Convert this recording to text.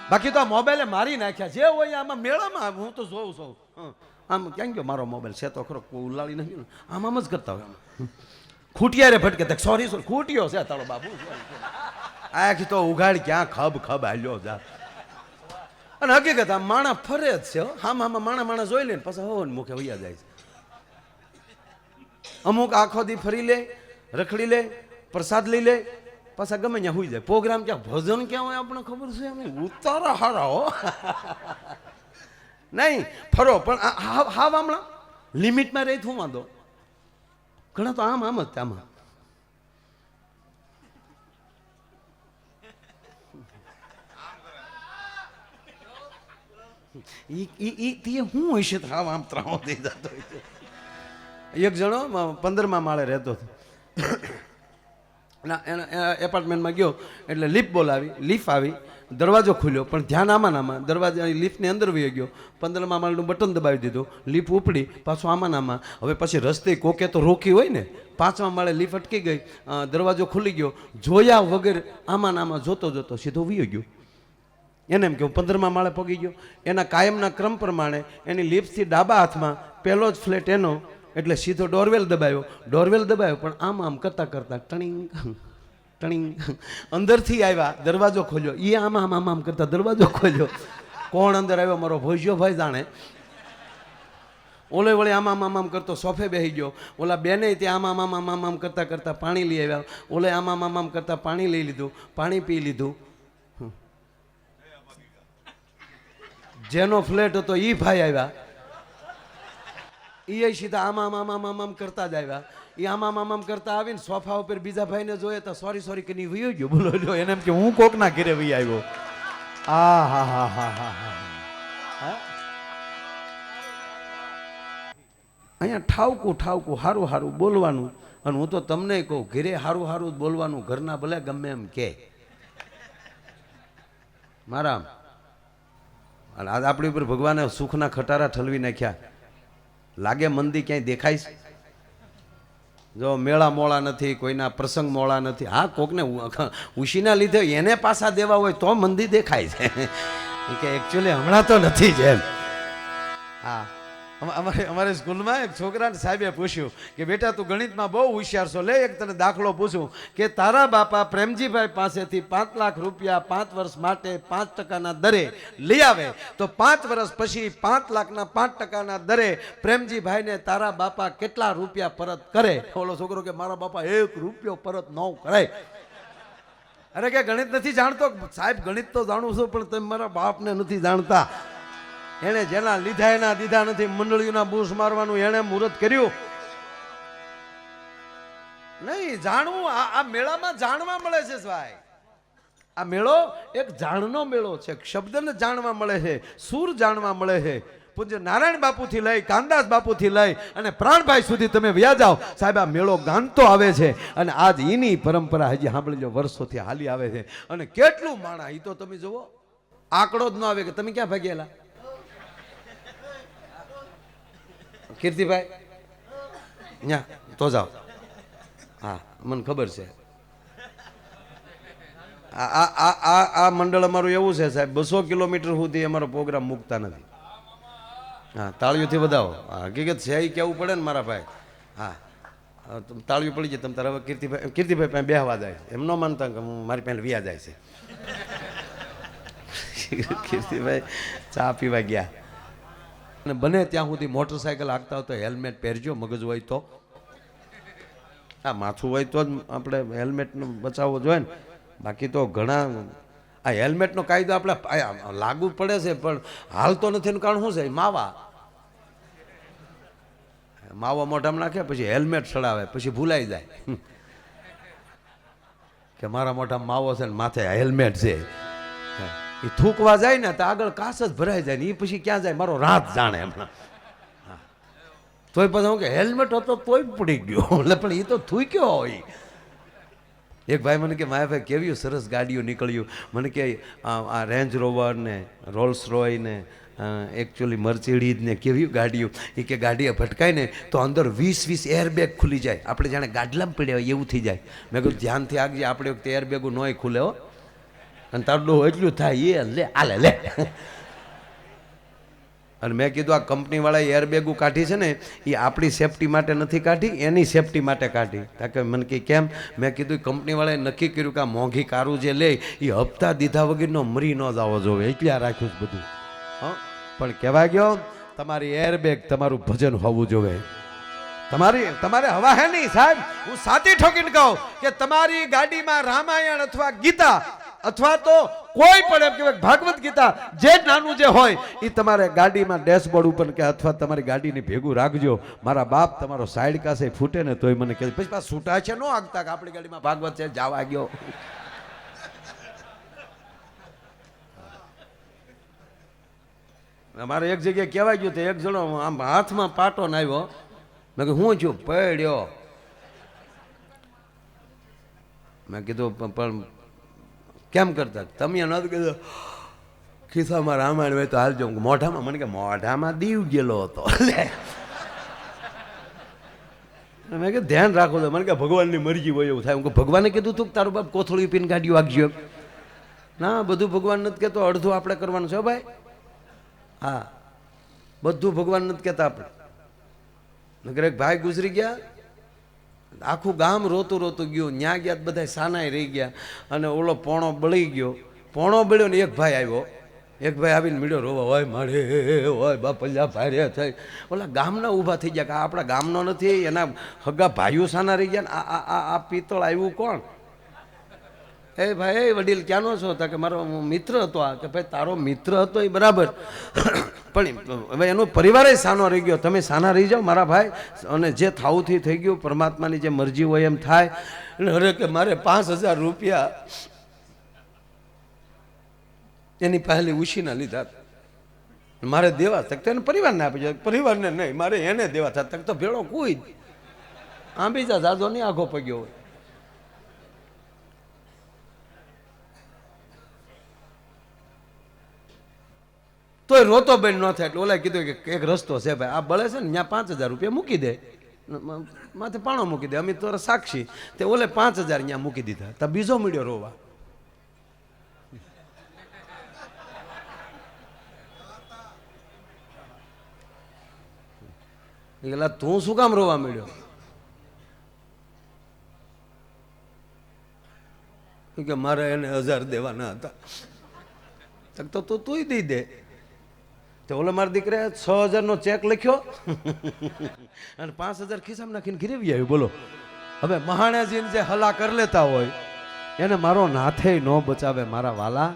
બાકી તો આ મોબાઈલે મારી નાખ્યા જે હોય આમાં મેળામાં હું તો જોઉં છું આમ ક્યાં ગયો મારો મોબાઈલ છે તો ખરો ઉલાળી નથી ને આમ જ કરતા હોય ખૂટિયારે ભટકે સોરી સોરી ખૂટ્યો છે તારો બાપુ આખી તો ઉઘાડ ક્યાં ખબ ખબ હાલ્યો જા અને હકીકત આ માણા ફરે જ છે આમાં માણા જોઈ લે ને પછી હો ને મુખે વૈયા જાય છે અમુક આખો દી ફરી લે રખડી લે પ્રસાદ લઈ લે પાછા ગમે ત્યાં હોઈ જાય પ્રોગ્રામ ક્યાં ભજન ક્યાં હોય આપણે ખબર છે એમ ઉતારા હારા હો નહીં ફરો પણ હા હમણાં લિમિટમાં રહી શું વાંધો ઘણા તો આમ જ આમાં શું હોય છે આમ ત્રાવો દઈ જતો એક જણો 15મા માળે રહેતો હતો ના એના એપાર્ટમેન્ટમાં ગયો એટલે લીફ આવી દરવાજો ખુલ્યો પણ ધ્યાન આમાં દરવાજા લિફ્ટની અંદર વહી ગયો 15મા માળનું બટન દબાવી દીધું લીફ ઉપડી પાછું આમાં હવે પછી રસ્તે કોકે તો રોકી હોય ને 5મા માળે લીફ અટકી ગઈ દરવાજો ખુલી ગયો જોયા વગર આમાં જોતો સીધો વહી ગયો એને એમ કે હું 15મા માળે પગી ગયો એના કાયમના ક્રમ પ્રમાણે એની લિફ્ટથી ડાબા હાથમાં પહેલો જ ફ્લેટ એનો એટલે સીધો ડોરવેલ દબાયો પણ આમ કરતા ટણીંગ અંદરથી આવ્યા દરવાજો ખોલ્યો એ આમ કરતા દરવાજો ખોલ્યો કોણ અંદર આવ્યો મારો ભોજ્યો ભાઈ જાણે ઓલે વળે આમ કરતો સોફે બેસી ગયો ઓલા બેને ત્યાં આમ કરતા પાણી લઈ આવ્યા ઓલે આમ કરતા પાણી લઈ લીધું પાણી પી લીધું જેનો ફ્લેટ હતો એ ભાઈ આવ્યા એ સીધા આમ કરતા જ આવ્યા એ આમ કરતા આવીને સોફા ઉપર બીજા ભાઈને જોઈએ તો સોરી કે નહીં વયો ગયો બોલો એને એમ કે હું કોકના ઘરે વહી આવ્યો અહીંયા ઠાવકું હારું બોલવાનું અને હું તો તમને કહું ઘરે હારું જ બોલવાનું ઘરના ભલે ગમે એમ કે મારા આજ આપણી ઉપર ભગવાને સુખના ખટારા ઠલવી નાખ્યા લાગે મંદી ક્યાંય દેખાય છે જો મેળા મોળા નથી કોઈના પ્રસંગ મોળા નથી હા કોકને ઉશીના લીધે એને પાછા દેવા હોય તો મંદી દેખાય છે કે એકચ્યુઅલી હમણાં તો નથી જ એમ હા અમારે સ્કૂલમાં એક છોકરાને સાહેબે પૂછ્યું કે બેટા તું ગણિતમાં બહુ હોશિયાર છો લે એક તને દાખલો પૂછું કે તારા બાપા પ્રેમજીભાઈ પાસેથી 5 લાખ રૂપિયા 5 વર્ષ માટે 5% દરે લઈ આવે તો 5 વર્ષ પછી 5 લાખના 5% દરે પ્રેમજીભાઈને તારા બાપા કેટલા રૂપિયા પરત કરે ઓલો છોકરો કે મારા બાપા 1 રૂપિયો પરત ન કરે અરે કે ગણિત નથી જાણતો સાહેબ ગણિત તો જાણું છું પણ તમે મારા બાપને નથી જાણતા એને જેના લીધા એના દીધા નથી મંડળીઓના બૂસ મારવાનું એને મુહૂર્ત કર્યું નહીં જાણવું આ મેળામાં જાણવા મળે છે ભાઈ આ મેળો એક જાણનો મેળો છે શબ્દને જાણવા મળે છે સૂર જાણવા મળે છે પૂજ્ય નારાયણ બાપુથી લઈ કાનદાસ બાપુથી લઈ અને પ્રાણભાઈ સુધી તમે વ્યા જાઓ સાહેબ આ મેળો ગાનતો આવે છે અને આજ એની પરંપરા હજી સાંભળજો વર્ષોથી હાલી આવે છે અને કેટલું માણા એ તો તમે જુઓ આંકડો જ ન આવે કે તમે ક્યાં ભાગેલા કીર્તિભાઈ ન્યા તો જાઓ હા મને ખબર છે આ મંડળ અમારું એવું છે સાહેબ 200 કિલોમીટર સુધી અમારો પ્રોગ્રામ મૂકતા નથી હા તાળીઓથી વધાવો હકીકત છે એ કહેવું પડે ને મારા ભાઈ હા તાળીઓ પડી જાય તમે તારા કીર્તિભાઈ પાસે બેહવા જાય એમ ન માનતા કે હું મારી પાસે વ્યા જાય છે કીર્તિભાઈ ચા પીવા ગયા અને બને ત્યાં સુધી મોટરસાયકલ હાંકતા હોય તો હેલ્મેટ પહેરજો મગજ હોય તો હા માથું હોય તો જ આપણે હેલ્મેટનો બચાવવો જોઈએ ને બાકી તો ઘણા આ હેલ્મેટનો કાયદો આપણે લાગુ પડે છે પણ હાલતો નથી એનું કારણ શું છે માવા મોઢામાં નાખે પછી હેલ્મેટ ચડાવે પછી ભૂલાઈ જાય કે મારા મોઢામાં માવો છે ને માથે હેલ્મેટ છે એ થૂકવા જાય ને તો આગળ કાસ જ ભરાઈ જાય ને એ પછી ક્યાં જાય મારો રાત જાણે હમણાં તોય પછી હું કે હેલ્મેટ હતો તોય પડી ગયો એટલે પણ એ તો થૂક્યો હોય એક ભાઈ મને કે માયાભાઈ કેવી સરસ ગાડીઓ નીકળ્યું મને કે આ રેન્જ રોવર ને રોલ્સ રોય ને એકચ્યુઅલી મર્સિડીઝ ને કેવી ગાડીઓ એ કે ગાડીએ ભટકાય ને તો અંદર 20 એરબેગ ખુલી જાય આપણે જાણે ગાડલામાં પડ્યા હોય એવું થઈ જાય મેં કીધું ધ્યાનથી આગળ આપણે વખતે એરબેગો નોય ખુલે હો અને તારું ડોહ એટલું થાય એ લે આલે લે. અને મેં કીધું આ કંપનીવાળાએ એરબેગો કાઢી છે ને એ આપણી સેફટી માટે નથી કાઢી, એની સેફટી માટે કાઢી. કારણ કે મને કહે કેમ? મેં કીધું કંપનીવાળાએ નક્કી કર્યું કે આ મોંઘી કારું જે લે એ હપ્તા દીધા વગરનો મરી ન જવો જોઈએ એટલે આ રાખ્યું છે બધું. હં પણ કહેવા ગયો તમારી એરબેગ તમારું ભજન હોવું જોઈએ. તમારે હવા હે નહીં સાહેબ. હું સાચી ઠોકીને કહું કે તમારી ગાડીમાં રામાયણ અથવા ગીતા અથવા તો કોઈ પણ એમ કહેવાય ભાગવત ગીતા જે નાનું જે હોય એ તમારે ગાડીમાં ડેશબોર્ડ ઉપર કે અથવા તમારી ગાડીની ભેગું રાખજો. મારા બાપ તમારો સાઈડ કાસે ફૂટે ને તોય મને કહે પછી પાછા છૂટા છે ન આગતા કે આપણી ગાડીમાં ભાગવત છે જવા ગયો. અમારે એક જગ્યાએ કહેવાય ગયું તો એક જણો આમ હાથમાં પાટો નાવ્યો. મેં કીધું હું છું? પડ્યો. મેં કીધું પણ કેમ કરતા? તમે નથી કીધું ખિસ્સામાં રામાયણ હોય તો હાલજો. મોઢામાં? મને કે મોઢામાં દીવ ગયેલો હતો. મેં કીધું ધ્યાન રાખો તો. મને કે ભગવાનની મરજી હોય એવું થાય. હું ભગવાને કીધું તું તારું બાપ કોથળી પીને ગાડીઓ વાગજો? ના, બધું ભગવાન નથી કહેતો, અડધું આપણે કરવાનું છે ભાઈ. હા, બધું ભગવાન નથી કહેતા આપણે. નગર એક ભાઈ ગુજરી ગયા, આખું ગામ રોતું રોતું ગયું. ન્યા ગયા બધા સાનાય રહી ગયા અને ઓલો પોણો બળી ગયો. પોણો બળ્યો ને એક ભાઈ આવ્યો. એક ભાઈ આવીને મળ્યો રોવા, હોય મારે હોય બાપલ્યા ભારે થઈ. ઓલા ગામના ઊભા થઈ ગયા કે આપણા ગામનો નથી, એના હગા ભાઈઓ સાના રહી ગયા. આ પિત્તળ આવ્યું કોણ? એ ભાઈ એ વડીલ ક્યાંનો છો? તો કે મારો મિત્ર હતો. આ કે ભાઈ તારો મિત્ર હતો એ બરાબર, પણ હવે એનો પરિવાર સાનો રહી ગયો. તમે સાના રહી જાઓ મારા ભાઈ, અને જે થાવુંથી થઈ ગયું પરમાત્માની જે મરજી હોય એમ થાય. અરે કે મારે 5000 રૂપિયા એની પહેલી ઉછીના લીધા મારે દેવા. તક એને પરિવારને આપી જાય, પરિવારને નહીં મારે એને દેવા થાય. તક તો ભેળો કોઈ આંબીજા જાજો નહીં આઘો પગ્યો હોય. તોય રોતો બેન ન થાય. એટલે ઓલા કીધું કે એક રસ્તો છે ભાઈ, આ બળે છે ને ત્યાં 5000 રૂપિયા મૂકી દે, માથે પાણો મૂકી દે, અમે તો સાક્ષી. તે ઓલે 5000 ત્યાં મૂકી દીધા. તો બીજો મળ્યો રોવા. એટલે તું શું કામ રોવા મળ્યો? કે મારે એને 1000 દેવાના હતા. તો તું દઈ દે. તો ઓલો મારા દીકરા 6000 નો ચેક લખ્યો અને 5000 ખિસ્સામાં નાખીને ગીરવી આવ્યું. બોલો હવે મહાણાજીને જે હલા કરી લેતા હોય એને મારો નાથે ન બચાવે મારા વાલા.